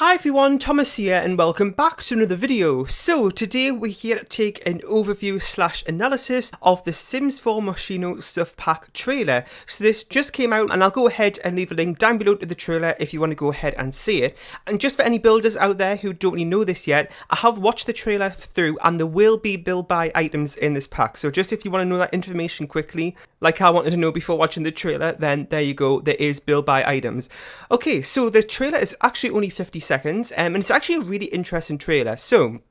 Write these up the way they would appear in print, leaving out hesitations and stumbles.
Hi everyone, Thomas here and welcome back to another video. So today we're here to take an overview / analysis of the Sims 4 Moschino Stuff Pack trailer. So this just came out and I'll go ahead and leave a link down below to the trailer if you want to go ahead and see it. And just for any builders out there who don't really know this yet, I have watched the trailer through and there will be build buy items in this pack. So just if you want to know that information quickly, like I wanted to know before watching the trailer, then there you go, there is build buy items. Okay, so the trailer is actually only 50 seconds, and it's actually a really interesting trailer. So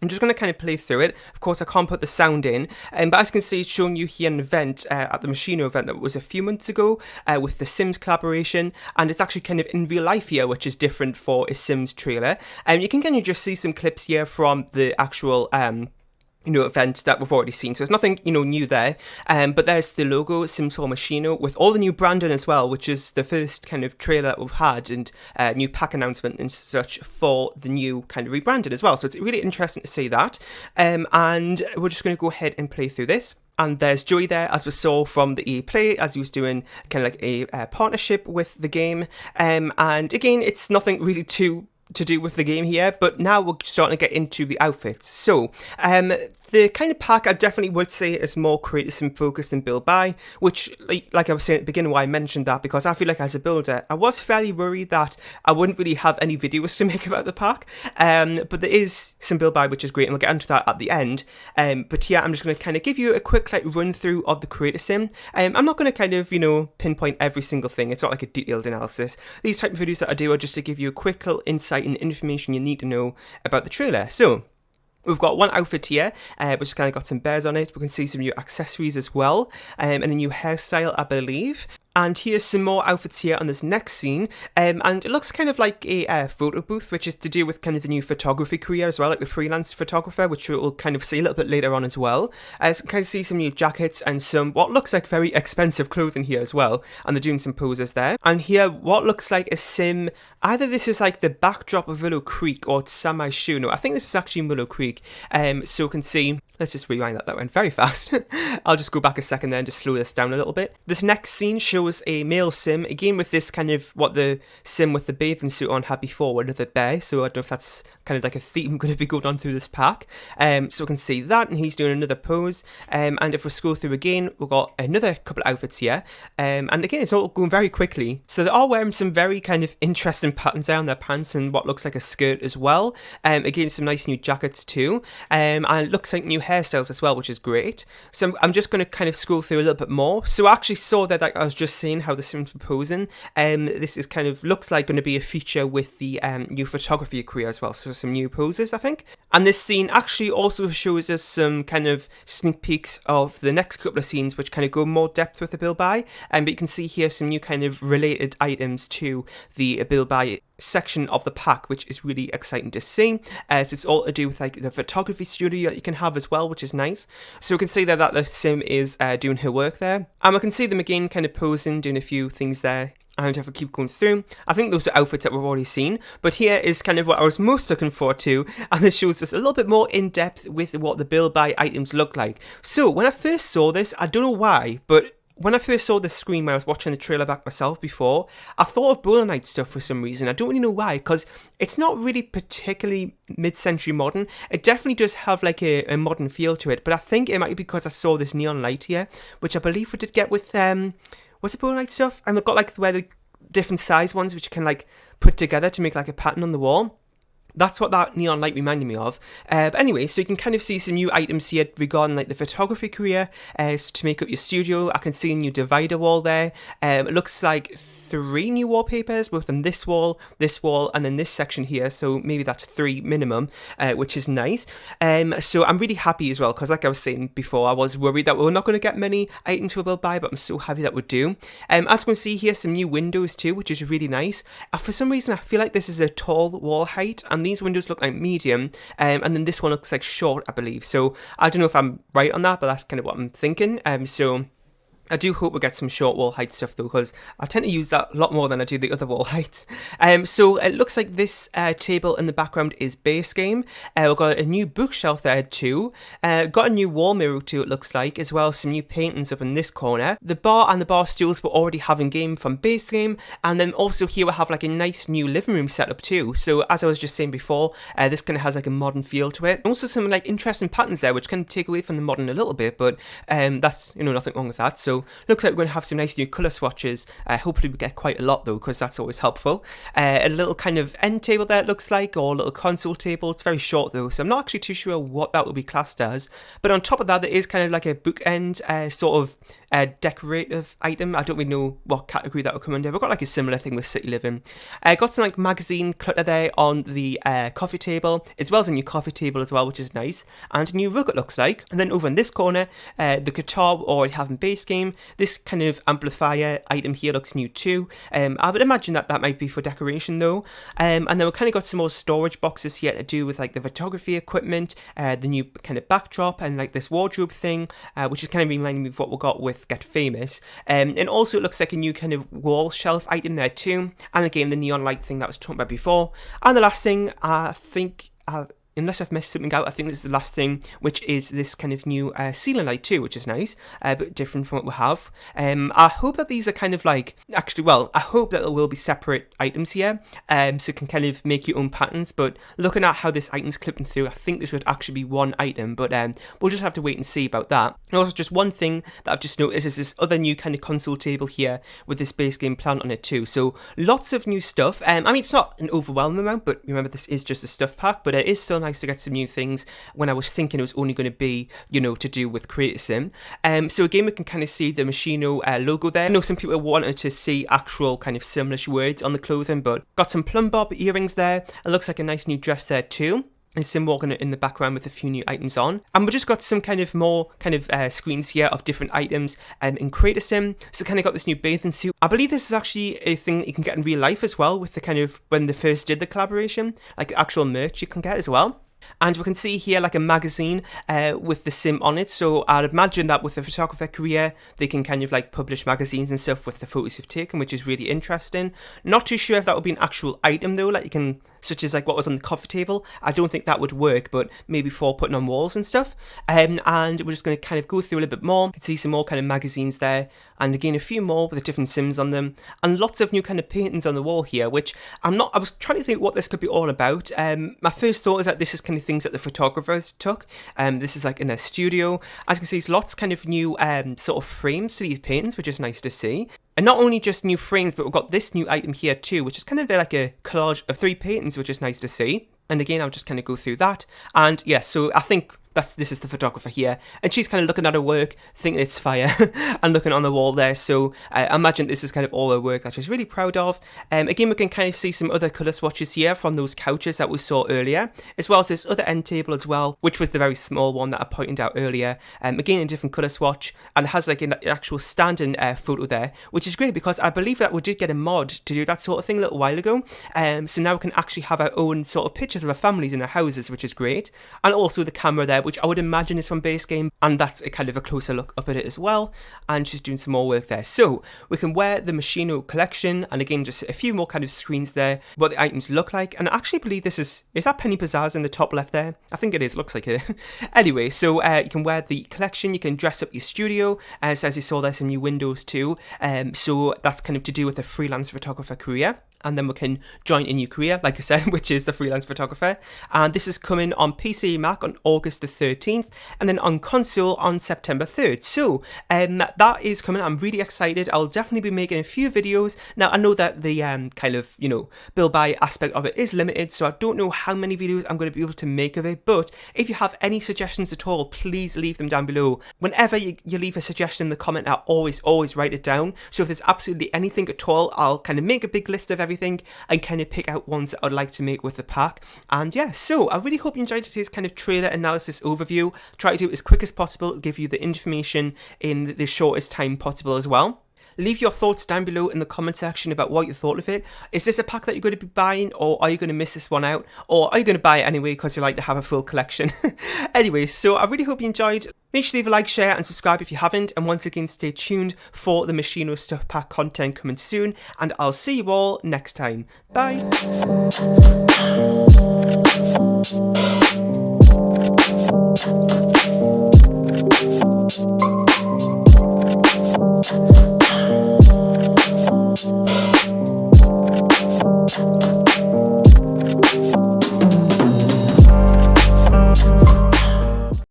I'm just going to kind of play through it. Of course, I can't put the sound in, but as you can see, it's showing you here an event at the Moschino event that was a few months ago with the Sims collaboration, and it's actually kind of in real life here, which is different for a Sims trailer. And you can kind of just see some clips here from the actual event that we've already seen. So there's nothing, new there. But there's the logo, Sims 4 Moschino, with all the new branding as well, which is the first kind of trailer that we've had, and new pack announcement and such for the new kind of rebranding as well. So it's really interesting to see that. And we're just going to go ahead and play through this. And there's Joey there, as we saw from the EA Play, as he was doing kind of like a partnership with the game. And again, it's nothing really to do with the game here, but now we're starting to get into the outfits. So the kind of pack I definitely would say is more creative and focused than build buy, which like I was saying at the beginning, why I mentioned that, because I feel like as a builder I was fairly worried that I wouldn't really have any videos to make about the pack, but there is some build buy, which is great, and we'll get into that at the end. But yeah, I'm just going to kind of give you a quick run through of the creator sim. I'm not going to kind of pinpoint every single thing. It's not like a detailed analysis. These type of videos that I do are just to give you a quick little insight and information you need to know about the trailer. So we've got one outfit here, which has kind of got some bears on it. We can see some new accessories as well, and a new hairstyle, I believe. And here's some more outfits here on this next scene, and it looks kind of like a photo booth, which is to do with kind of the new photography career as well, like the freelance photographer, which we'll kind of see a little bit later on as well. So you can kind of see some new jackets and some what looks like very expensive clothing here as well, and they're doing some poses there. And here, what looks like a sim, either this is like the backdrop of Willow Creek or it's Samai Shu. No, I think this is actually Willow Creek. So you can see, let's just rewind that went very fast. I'll just go back a second there and just slow this down a little bit. This next scene shows a male sim, again with this kind of what the sim with the bathing suit on had before, another bear. So I don't know if that's kind of like a theme going to be going on through this pack. So we can see that, and he's doing another pose. And if we scroll through again, we've got another couple of outfits here. And again, it's all going very quickly. So they are wearing some very kind of interesting patterns there on their pants and what looks like a skirt as well. Again, some nice new jackets too. And it looks like new hairstyles as well, which is great. So I'm just going to kind of scroll through a little bit more. So I actually saw that, like I was just saying, how the Sims were posing. This is kind of looks like going to be a feature with the new photography career as well. So some new poses, I think. And this scene actually also shows us some kind of sneak peeks of the next couple of scenes, which kind of go more depth with the build buy. But you can see here some new kind of related items to the build buy section of the pack, which is really exciting to see. So it's all to do with like the photography studio that you can have as well, which is nice. So we can see there that the sim is doing her work there, and we can see them again kind of posing, doing a few things there. And if I keep going through, I think those are outfits that we've already seen, but here is kind of what I was most looking forward to, and this shows us a little bit more in depth with what the build buy items look like. So when I first saw this, I don't know why, but when I first saw the screen when I was watching the trailer back myself before, I thought of Bowler Knight stuff for some reason. I don't really know why, because it's not really particularly mid-century modern. It definitely does have like a modern feel to it, but I think it might be because I saw this neon light here, which I believe we did get with was it Bowler Knight stuff? And we've got like where the different size ones which you can like put together to make like a pattern on the wall. That's what that neon light reminded me of. But anyway, so you can kind of see some new items here regarding like the photography career, so to make up your studio. I can see a new divider wall there. It looks like 3 new wallpapers, both on this wall, and then this section here. So maybe that's 3 minimum, which is nice. So I'm really happy as well, because like I was saying before, I was worried that we're not going to get many items to build by, but I'm so happy that we do. As you can see here, some new windows too, which is really nice. For some reason, I feel like this is a tall wall height, and these windows look like medium, and then this one looks like short, I believe. So I don't know if I'm right on that, but that's kind of what I'm thinking. So I do hope we get some short wall height stuff though, because I tend to use that a lot more than I do the other wall heights. So it looks like this table in the background is base game. We've got a new bookshelf there too. Got a new wall mirror too, it looks like, as well as some new paintings up in this corner. The bar and the bar stools were already having game from base game, and then also here we have like a nice new living room setup too. So as I was just saying before, this kind of has like a modern feel to it. Also some like interesting patterns there, which kind of take away from the modern a little bit, but that's, you know, nothing wrong with that. So looks like we're going to have some nice new colour swatches. Hopefully we get quite a lot though, because that's always helpful. A little kind of end table there it looks like, or a little console table. It's very short though, so I'm not actually too sure what that would be classed as. But on top of that, there is kind of like a bookend sort of decorative item. I don't really know what category that would come under. We've got like a similar thing with City Living. Got some like magazine clutter there on the coffee table, as well as a new coffee table as well, which is nice, and a new rug it looks like. And then over in this corner, the guitar we already have in base game. This kind of amplifier item here looks new too. I would imagine that that might be for decoration though. And then we've kind of got some more storage boxes here to do with like the photography equipment, the new kind of backdrop, and like this wardrobe thing, which is kind of reminding me of what we got with Get Famous. And also it looks like a new kind of wall shelf item there too. And again, the neon light thing that was talked about before. And the last thing, I think, unless I've messed something out, I think this is the last thing, which is this kind of new ceiling light too, which is nice, but different from what we have. I hope that these are kind of like, actually, well, I hope that there will be separate items here, so you can kind of make your own patterns, but looking at how this item's clipping through, I think this would actually be one item, but we'll just have to wait and see about that. And also just one thing that I've just noticed is this other new kind of console table here with this base game plant on it too, so lots of new stuff. I mean, it's not an overwhelming amount, but remember this is just a stuff pack, but it is still nice to get some new things when I was thinking it was only going to be, you know, to do with Creator Sim. So again, we can kind of see the Moschino logo there. I know some people wanted to see actual kind of Simlish words on the clothing, but got some plumb bob earrings there. It looks like a nice new dress there too. And Sim walking in the background with a few new items on. And we've just got some kind of more kind of screens here of different items in Creator Sim. So kind of got this new bathing suit. I believe this is actually a thing that you can get in real life as well, with the kind of, when they first did the collaboration, like actual merch you can get as well. And we can see here like a magazine with the sim on it, so I'd imagine that with the photographer career they can kind of like publish magazines and stuff with the photos you've taken, which is really interesting. Not too sure if that would be an actual item though, like you can, such as like what was on the coffee table. I don't think that would work, but maybe for putting on walls and stuff. And we're just going to kind of go through a little bit more. You can see some more kind of magazines there, and again a few more with the different sims on them, and lots of new kind of paintings on the wall here, which I was trying to think what this could be all about. My first thought is that this is kind of things that the photographers took. This is like in their studio. As you can see, there's lots kind of new sort of frames to these paintings, which is nice to see. And not only just new frames, but we've got this new item here too, which is kind of like a collage of 3 paintings, which is nice to see. And again, I'll just kind of go through that. And yeah, so I think this is the photographer here, and she's kind of looking at her work, thinking it's fire, and looking on the wall there. So I imagine this is kind of all her work that she's really proud of. Again, we can kind of see some other colour swatches here from those couches that we saw earlier, as well as this other end table as well, which was the very small one that I pointed out earlier. Again, a different colour swatch, and it has like an actual standing photo there, which is great because I believe that we did get a mod to do that sort of thing a little while ago. So now we can actually have our own sort of pictures of our families in our houses, which is great. And also the camera there, which I would imagine is from base game, and that's a kind of a closer look up at it as well. And she's doing some more work there, so we can wear the Moschino collection, and again just a few more kind of screens there, what the items look like. And I actually believe this is that Penny Pizzazz in the top left there? I think it is, looks like it. Anyway, so you can wear the collection, you can dress up your studio, so as you saw there's some new windows too, so that's kind of to do with the freelance photographer career. And then we can join a new career, like I said, which is the freelance photographer. And this is coming on PC and Mac on August the 13th, and then on console on September 3rd. So that is coming. I'm really excited. I'll definitely be making a few videos. Now, I know that the kind of, you know, build buy aspect of it is limited, so I don't know how many videos I'm going to be able to make of it. But if you have any suggestions at all, please leave them down below. Whenever you leave a suggestion in the comment, I always write it down. So if there's absolutely anything at all, I'll kind of make a big list of everything and kind of pick out ones that I'd like to make with the pack. And yeah, so I really hope you enjoyed today's kind of trailer analysis overview. Try to do it as quick as possible, give you the information in the shortest time possible as well. Leave your thoughts down below in the comment section about what you thought of it. Is this a pack that you're going to be buying, or are you going to miss this one out? Or are you going to buy it anyway because you like to have a full collection? Anyway, so I really hope you enjoyed. Make sure to leave a like, share and subscribe if you haven't, and once again stay tuned for the Moschino stuff pack content coming soon, and I'll see you all next time. Bye!